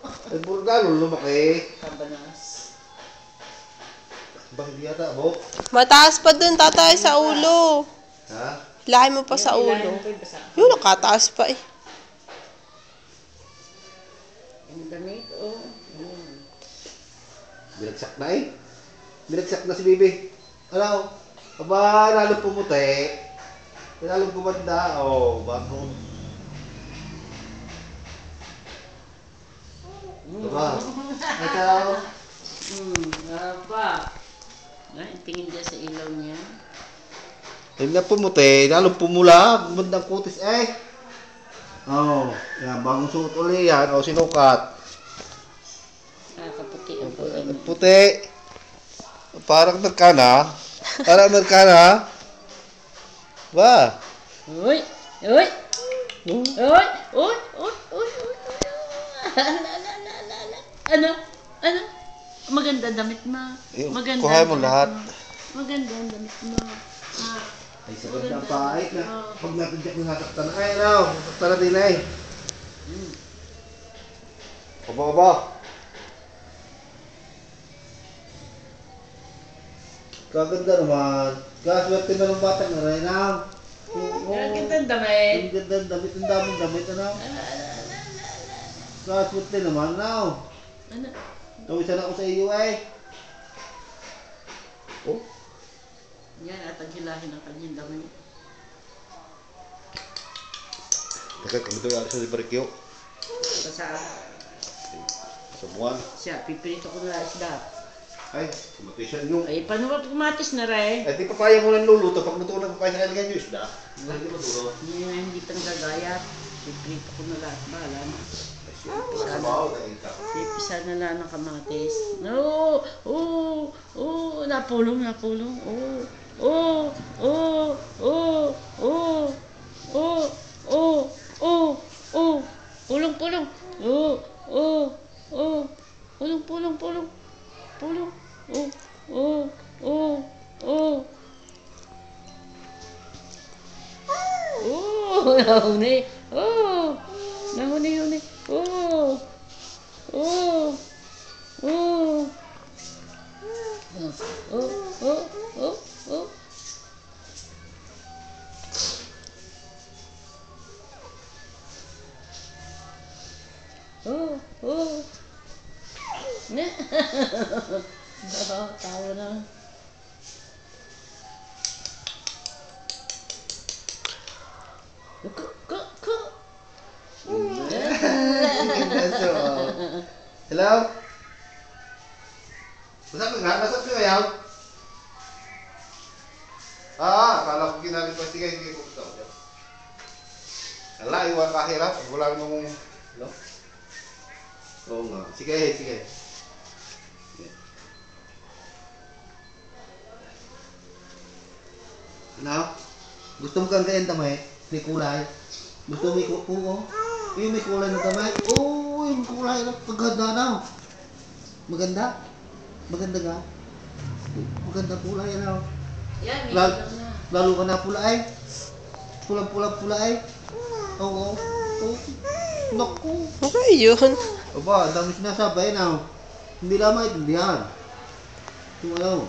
Ay, lalo lumaki. Kabanas. Bakit di yata, Bo? Mataas pa dun, tatay, sa ulo. Ha? Lahi mo pa sa ulo. Yun, nakataas pa eh. Yung damit, oh. Binagsak na eh. Binagsak na si Bibi. Ano? Aba, lalo pumuti. Lalo gumanda. Oh, bago. Diba? Ito. Apa? Tingin dyan sa ilaw niya. Hindi na pumuti. Lalo pumula. Gumanda ang kutis eh. Oh, yan. Bagong suot ulit yan. Oh, sinukat. Kaputi ang puti. Puti. Parang Amerikana. Parang Amerikana. Ba? Uy! Uy! Uy! Uy! Uy! Uy! Ano? Ano? Maganda damit mo. Maganda. Kuhain mo lahat. Maganda ang damit mo. Ay, sa ganda pa. Ay, pag natadyak ng hataktan. Ay, ano? Hataktan na din ay. Obo. Kaganda naman. Kaswerte na ng batang na rin, ano? Maganda ang damit. Ang ganda ng damit. Ang daming damit, ano? Kaswerte naman, ano? Ano? Tawisan ako sa iyo, ay. Oh? Yan at ang hilahin ang kanyang damit. Teka, kung ito yung sa Libarikyo. Saan? Sa buwan. Siya, pipirito ko na isda. Ay, kumatisan yung... Ay, paano ba kumatis na rin? Ay, di papaya mo lang luluto. Pag luto na papaya sa kanilang yung isda. Hindi mo duro. Hindi pang gagayat. Pipirito ko na lahat. Bahala na. Pipisa na lang ng kamatis. Napulong. Pulong. Nahuni. Nahuni. Ne. Tawa na. Hello? Nasaan ka ngayon? Akala ko ginagawa pa. Sige, kumita ko dyan. Ala, iwan kahirap. Wala namang... Hello? Oo nga. Sige. Ano? Gusto mo kang kain tamay? May kulay? Gusto mo may kulay? May kulay na tamay? Oo, yung kulay na paganda na. Maganda? Maganda ka? Maganda kulay ano? Yan, Lalo ka na pulay? Pula-pula-pulay? Oo. Naku. Okay yun. Aba, ang dami sinasabi na. Hindi lang maintindihan. Tumayo.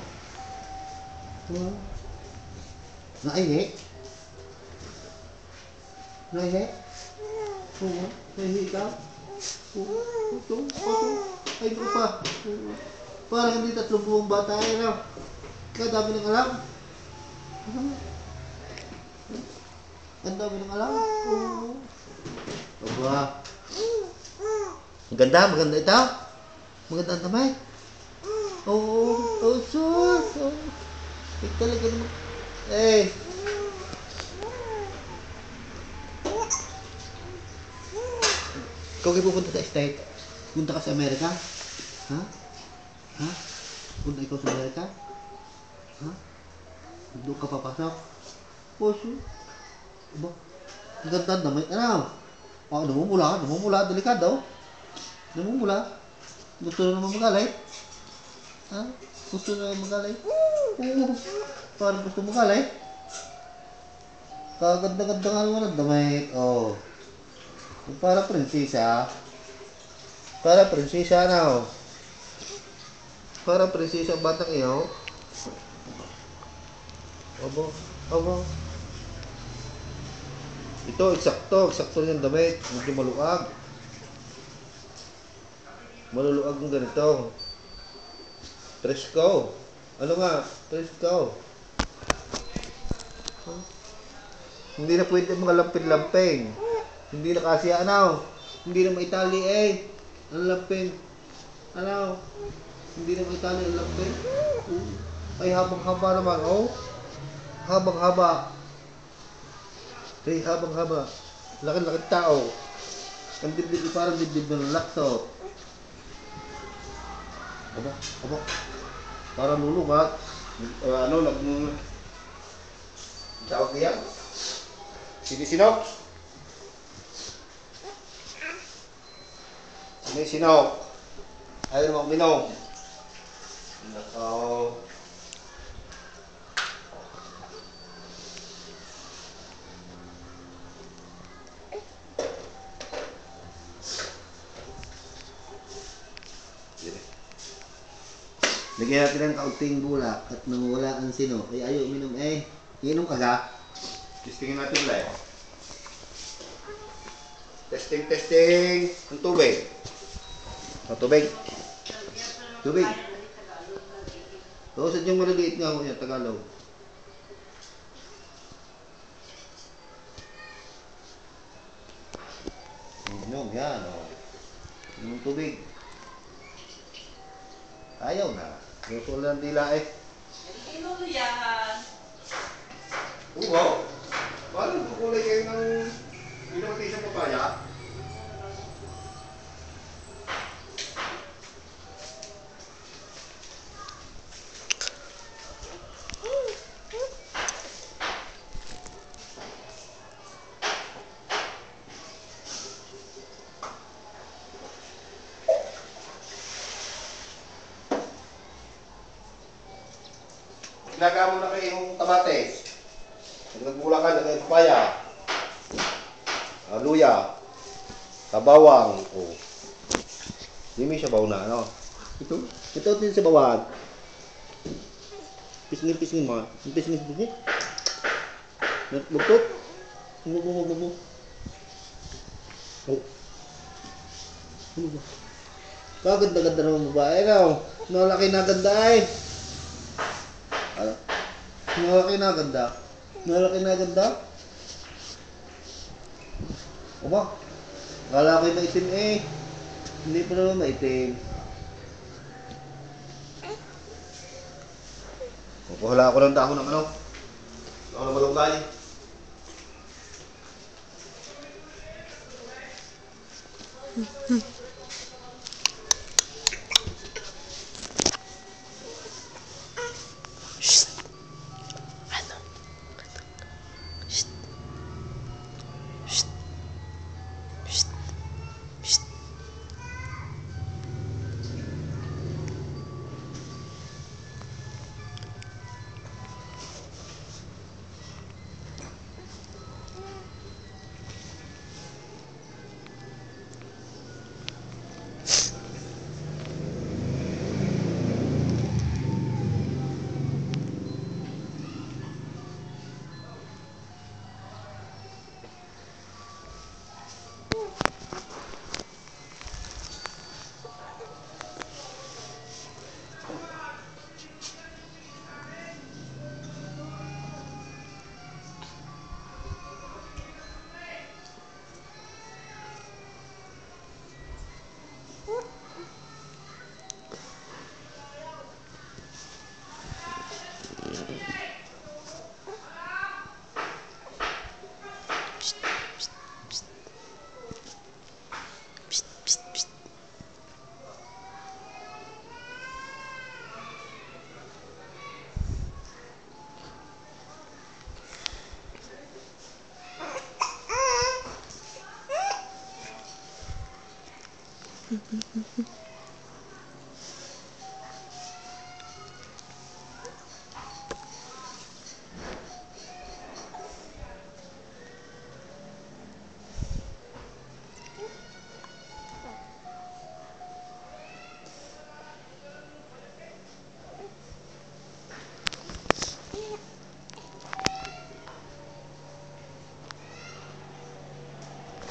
Naihi? Oo. Naihi ka? Oo. Ay, ko pa. Parang hindi 30 bata ay na. Kaya dami ng alam. Ang dami ng alam. Oo. Aba. Maganda ito. Maganda ang tamay. Oo, sus. Talaga naman. Eh. Ikaw kayo pupunta sa state? Punta ka sa Amerika? Ha? Punta ikaw sa Amerika? Ha? Doon ka papasok? Puso. Aba. Ang ganda ang damay. Ano? Namumula. Delikado. Namumula. Gusto na naman magalit. Ha? Gusto na naman magalit. Oo. Parang gusto magalit. Kaganda-ganda nga naman ang damay. Oh. Para prinsesa. Para prinsesa na, oh. Para prinsesa ang batang iyo. Abo, abo. Ito, eksakto yung damit. Medyo maluag. Maluluag ng ganito. Presko. Ano nga? Presko. Huh? Hindi na pwede mga lampin-lamping. Hindi na kasi ano. Hindi na maitali eh. Ang lampin. Ano? Hindi na maitali ang lampin. Ay, habang-haba naman, oh. Habang-haba. Ay, habang-haba. Laki-laki tao. Ang dibdib, parang dibdib ng laptop. Aba. Parang lulugat. Ano, tawag niya? Sinisinok. Sinisinok. Ayaw naman uminom. Nakaw. Lagyan natin ng kaunting bulak at nawala ang sino. Ay ayaw uminom eh. Iinom ka ga? Testingin natin ulit. Testing. Ang tubig. Ang tubig. Tubig. Oo, sadyang maliliit nga ako yan, Tagalog. Inom, yan. Inom tubig. Ayaw na. Gusto lang dila eh. Inuluyahan. Wow. Paano kukulay kayo ng pinakati sa papaya? Ilagay mo na kayo yung kamates. Nagmula ka, lagay papaya. Luya. Kabawang. Oh. Hindi may sabaw na, ano? Ito din sa bawang. Pisngin mo. Pisngin. Bugtot. Bugo. Oh. Ano ba? Kaganda-ganda naman babae, no? Nalaki na ganda ay. Nalaki na ganda. Aba, akala ko'y maitim eh. Hindi pa naman maitim. Kukuhala ako ng dahon ng ano. Dahon ng malunggay.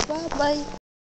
Bye-bye.